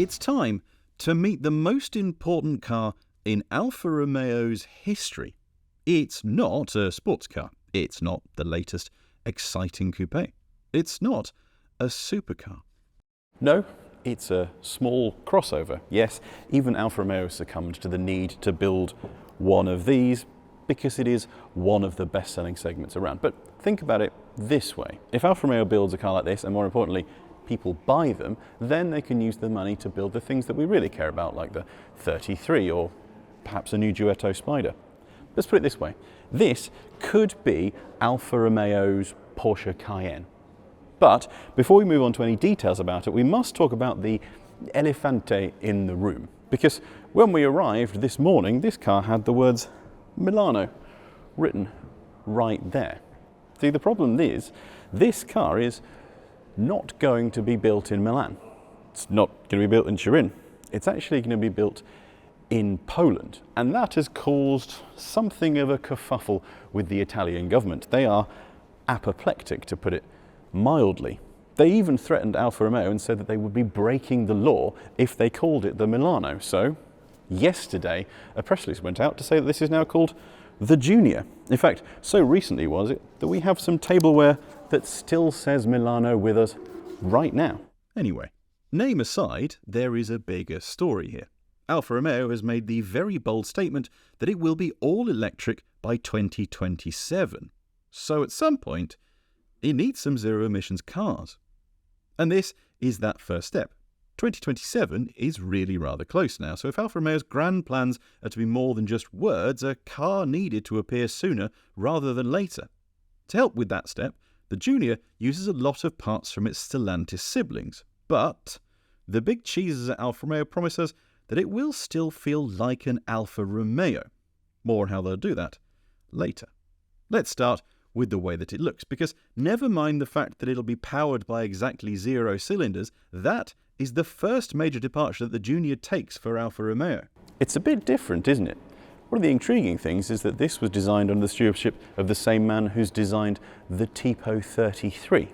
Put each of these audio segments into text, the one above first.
It's time to meet the most important car in Alfa Romeo's history. It's not a sports car. It's not the latest exciting coupe. It's not a supercar. No, it's a small crossover. Yes, even Alfa Romeo succumbed to the need to build one of these because it is one of the best-selling segments around. But think about it this way. If Alfa Romeo builds a car like this, and more importantly, people buy them, then they can use the money to build the things that we really care about, like the 33 or perhaps a new Duetto Spider. Let's put it this way. This could be Alfa Romeo's Porsche Cayenne. But before we move on to any details about it, we must talk about the elefante in the room. Because when we arrived this morning, this car had the words Milano written right there. See, the problem is, this car is not going to be built in Milan. It's not going to be built in Turin. It's actually going to be built in Poland. And that has caused something of a kerfuffle with the Italian government. They are apoplectic, to put it mildly. They even threatened Alfa Romeo and said that they would be breaking the law if they called it the Milano. So yesterday, a press release went out to say that this is now called the Junior. In fact, so recently was it that we have some tableware that still says Milano with us right now. Anyway, name aside, there is a bigger story here. Alfa Romeo has made the very bold statement that it will be all electric by 2027. So at some point, it needs some zero-emissions cars. And this is that first step. 2027 is really rather close now, so if Alfa Romeo's grand plans are to be more than just words, a car needed to appear sooner rather than later. To help with that step, the Junior uses a lot of parts from its Stellantis siblings, but the big cheeses at Alfa Romeo promise us that it will still feel like an Alfa Romeo. More on how they'll do that later. Let's start with the way that it looks, because never mind the fact that it'll be powered by exactly 0 cylinders, that is the first major departure that the Junior takes for Alfa Romeo. It's a bit different, isn't it? One of the intriguing things is that this was designed under the stewardship of the same man who's designed the Tipo 33.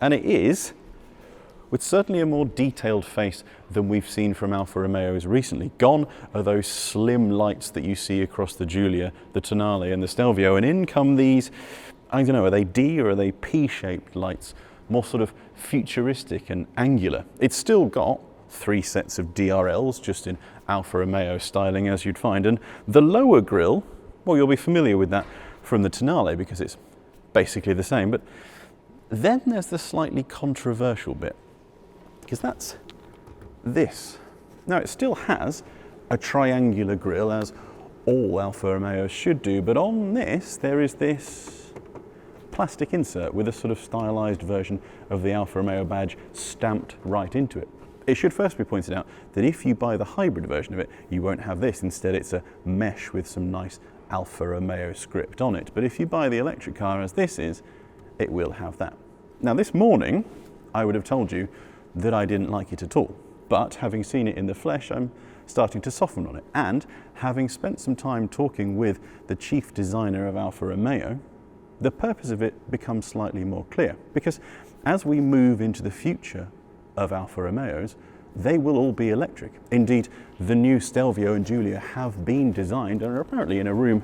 And it is, with certainly a more detailed face than we've seen from Alfa Romeos recently. Gone are those slim lights that you see across the Giulia, the Tonale and the Stelvio, and in come these, I don't know, are they D or are they P-shaped lights? More sort of futuristic and angular. It's still got 3 sets of DRLs, just in Alfa Romeo styling as you'd find, and the lower grille, well, you'll be familiar with that from the Tonale because it's basically the same, but then there's the slightly controversial bit, because that's this. Now, it still has a triangular grille, as all Alfa Romeos should do, but on this there is this plastic insert with a sort of stylized version of the Alfa Romeo badge stamped right into it. It should first be pointed out that if you buy the hybrid version of it, you won't have this. Instead, it's a mesh with some nice Alfa Romeo script on it. But if you buy the electric car as this is, it will have that. Now, this morning, I would have told you that I didn't like it at all. But having seen it in the flesh, I'm starting to soften on it. And having spent some time talking with the chief designer of Alfa Romeo, the purpose of it becomes slightly more clear. Because as we move into the future of Alfa Romeos, they will all be electric. Indeed, the new Stelvio and Giulia have been designed and are apparently in a room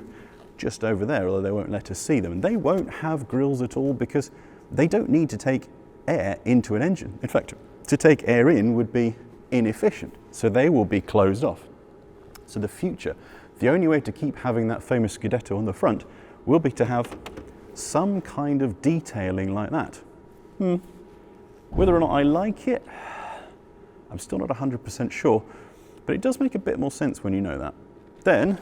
just over there, although they won't let us see them. And they won't have grills at all because they don't need to take air into an engine. In fact, to take air in would be inefficient. So they will be closed off. So the future, the only way to keep having that famous Scudetto on the front will be to have some kind of detailing like that. Whether or not I like it, I'm still not 100% sure, but it does make a bit more sense when you know that. Then,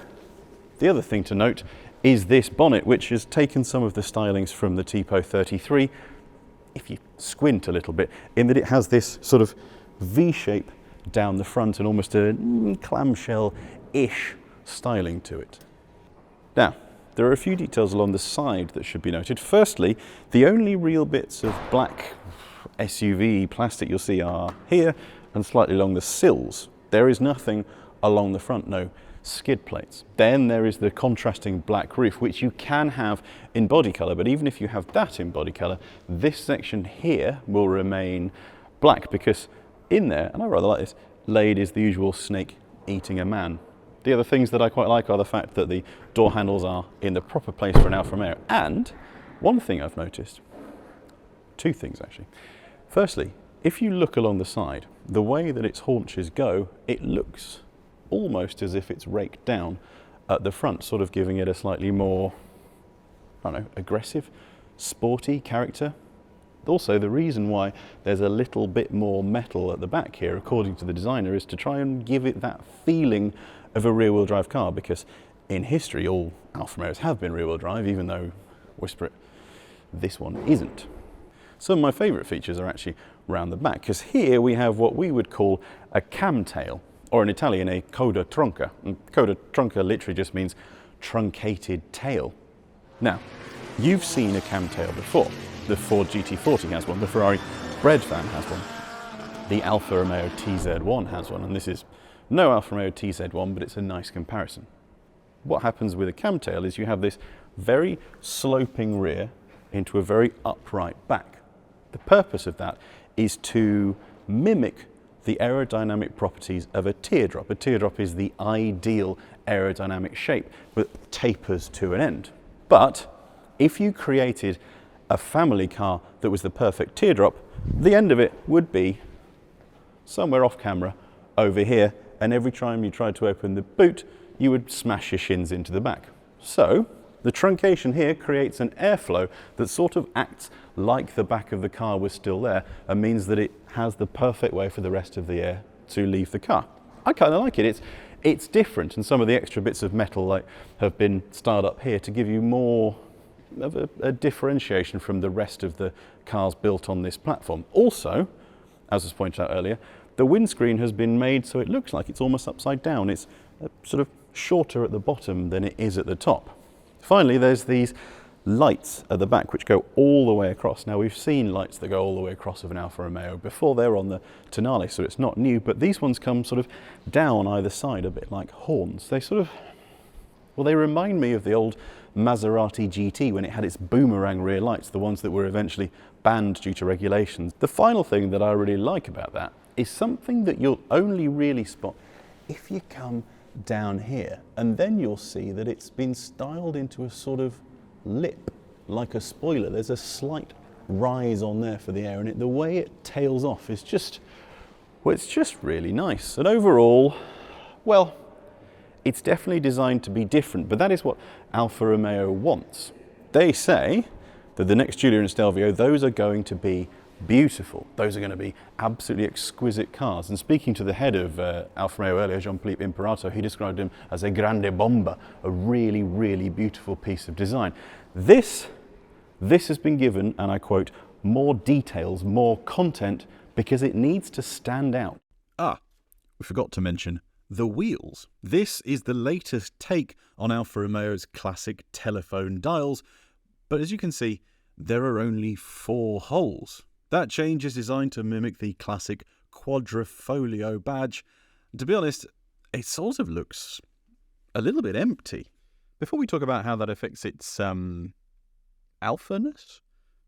the other thing to note is this bonnet, which has taken some of the stylings from the Tipo 33, if you squint a little bit, in that it has this sort of V shape down the front and almost a clamshell-ish styling to it. Now, there are a few details along the side that should be noted. Firstly, the only real bits of black SUV plastic you'll see are here and slightly along the sills. There is nothing along the front, no skid plates. Then there is the contrasting black roof, which you can have in body colour, but even if you have that in body colour, this section here will remain black because in there, and I rather like this, laid is the usual snake eating a man. The other things that I quite like are the fact that the door handles are in the proper place for an Alfa Romeo. And one thing I've noticed, two things actually. Firstly, if you look along the side, the way that its haunches go, it looks almost as if it's raked down at the front, sort of giving it a slightly more, I don't know, aggressive, sporty character. Also, the reason why there's a little bit more metal at the back here, according to the designer, is to try and give it that feeling of a rear-wheel drive car, because in history all Alfa Romeos have been rear-wheel drive, even though, whisper it, this one isn't. Some of my favourite features are actually round the back, because here we have what we would call a camtail, or in Italian a coda tronca. And coda tronca literally just means truncated tail. Now, you've seen a camtail before. The Ford GT40 has one, the Ferrari Breadvan has one, the Alfa Romeo TZ1 has one, and this is no Alfa Romeo TZ1, but it's a nice comparison. What happens with a camtail is you have this very sloping rear into a very upright back. The purpose of that is to mimic the aerodynamic properties of a teardrop. A teardrop is the ideal aerodynamic shape, but tapers to an end. But if you created a family car that was the perfect teardrop, the end of it would be somewhere off camera over here, and every time you tried to open the boot, you would smash your shins into the back. So the truncation here creates an airflow that sort of acts like the back of the car was still there, and means that it has the perfect way for the rest of the air to leave the car. I kind of like it. It's different, and some of the extra bits of metal have been styled up here to give you more of a differentiation from the rest of the cars built on this platform. Also, as was pointed out earlier, the windscreen has been made so it looks like it's almost upside down. It's sort of shorter at the bottom than it is at the top. Finally, there's these lights at the back which go all the way across. Now, we've seen lights that go all the way across of an Alfa Romeo before. They're on the Tonale, so it's not new, but these ones come sort of down either side, a bit like horns. They sort of, well, they remind me of the old Maserati GT when it had its boomerang rear lights, the ones that were eventually banned due to regulations. The final thing that I really like about that is something that you'll only really spot if you come down here, and then you'll see that it's been styled into a sort of lip, like a spoiler. There's a slight rise on there for the air, and the way it tails off is just, well, it's just really nice. And overall, well, it's definitely designed to be different, but that is what Alfa Romeo wants. They say that the next Giulia and Stelvio, those are going to be beautiful. Those are going to be absolutely exquisite cars. And speaking to the head of Alfa Romeo earlier, Jean-Philippe Imperato, he described him as a grande bomba, a really, really beautiful piece of design. This has been given, and I quote, more details, more content, because it needs to stand out. Ah, we forgot to mention the wheels. This is the latest take on Alfa Romeo's classic telephone dials, but as you can see, there are only 4 holes. That change is designed to mimic the classic quadrifolio badge. To be honest, it sort of looks a little bit empty. Before we talk about how that affects its alpha-ness,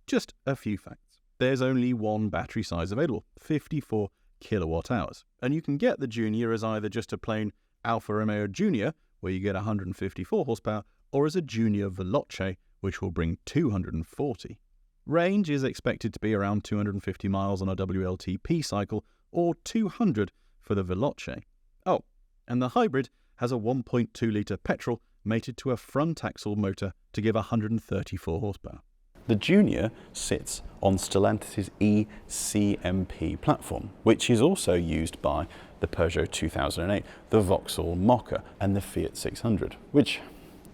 just a few facts. There's only one battery size available, 54 kilowatt hours, and you can get the Junior as either just a plain Alfa Romeo Junior, where you get 154 horsepower, or as a Junior Veloce, which will bring 240. Range is expected to be around 250 miles on a WLTP cycle, or 200 for the Veloce. Oh, and the hybrid has a 1.2 litre petrol mated to a front axle motor to give 134 horsepower. The Junior sits on Stellantis' eCMP platform, which is also used by the Peugeot 2008, the Vauxhall Mocha, and the Fiat 600, which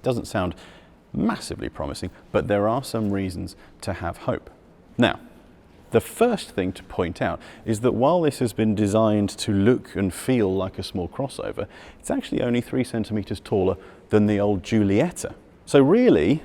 doesn't sound massively promising, but there are some reasons to have hope. Now, the first thing to point out is that while this has been designed to look and feel like a small crossover, it's actually only 3 centimetres taller than the old Giulietta. So really,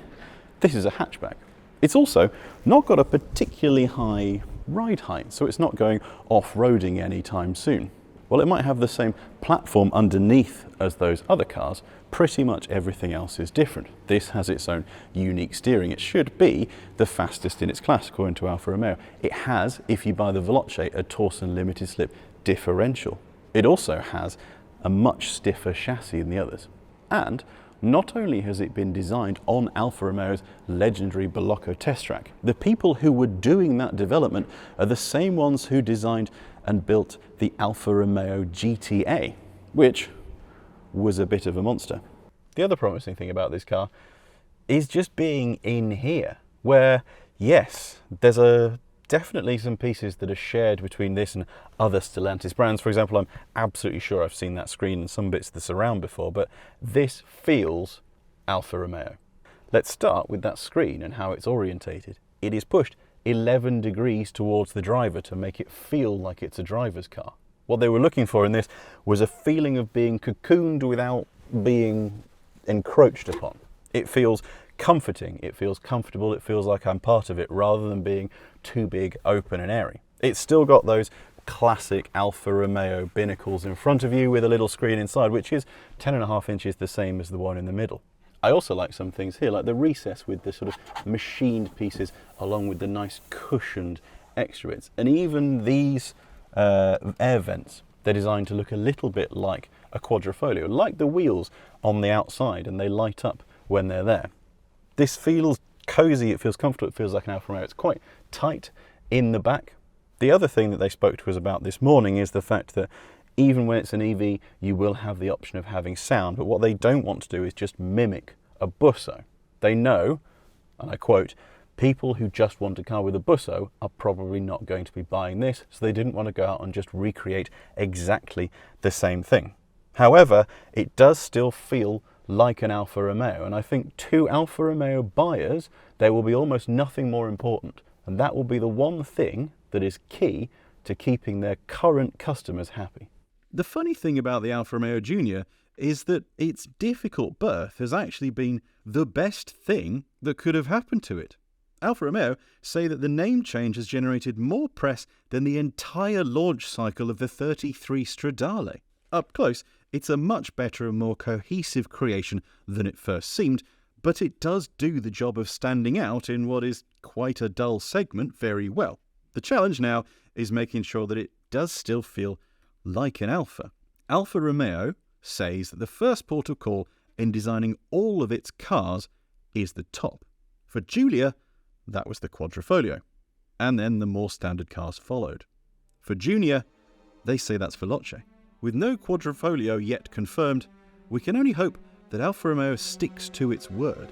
this is a hatchback. It's also not got a particularly high ride height, so it's not going off-roading anytime soon. While it might have the same platform underneath as those other cars, pretty much everything else is different. This has its own unique steering. It should be the fastest in its class, according to Alfa Romeo. It has, if you buy the Veloce, a Torsen limited slip differential. It also has a much stiffer chassis than the others. And not only has it been designed on Alfa Romeo's legendary Balocco test track, the people who were doing that development are the same ones who designed and built the Alfa Romeo GTA, which was a bit of a monster. The other promising thing about this car is just being in here, where, yes, there's definitely some pieces that are shared between this and other Stellantis brands. For example, I'm absolutely sure I've seen that screen and some bits of the surround before, but this feels Alfa Romeo. Let's start with that screen and how it's orientated. It is pushed 11 degrees towards the driver to make it feel like it's a driver's car. What they were looking for in this was a feeling of being cocooned without being encroached upon. It feels comforting, it feels comfortable, it feels like I'm part of it rather than being too big, open and airy. It's still got those classic Alfa Romeo binnacles in front of you with a little screen inside, which is 10.5 inches the same as the one in the middle. I also like some things here, like the recess with the sort of machined pieces along with the nice cushioned extra bits. And even these air vents, they're designed to look a little bit like a quadrifoglio, like the wheels on the outside, and they light up when they're there. This feels cozy, it feels comfortable, it feels like an Alfa Romeo. It's quite tight in the back. The other thing that they spoke to us about this morning is the fact that even when it's an EV, you will have the option of having sound, but what they don't want to do is just mimic a Busso. They know, and I quote, people who just want a car with a Busso are probably not going to be buying this, so they didn't want to go out and just recreate exactly the same thing. However, it does still feel like an Alfa Romeo, and I think to Alfa Romeo buyers, there will be almost nothing more important, and that will be the one thing that is key to keeping their current customers happy. The funny thing about the Alfa Romeo Junior is that its difficult birth has actually been the best thing that could have happened to it. Alfa Romeo say that the name change has generated more press than the entire launch cycle of the 33 Stradale. Up close, it's a much better and more cohesive creation than it first seemed, but it does do the job of standing out in what is quite a dull segment very well. The challenge now is making sure that it does still feel like an Alfa. Alfa Romeo says that the first port of call in designing all of its cars is the top. For Giulia, that was the Quadrifoglio, and then the more standard cars followed. For Junior, they say that's Veloce. With no Quadrifoglio yet confirmed, we can only hope that Alfa Romeo sticks to its word.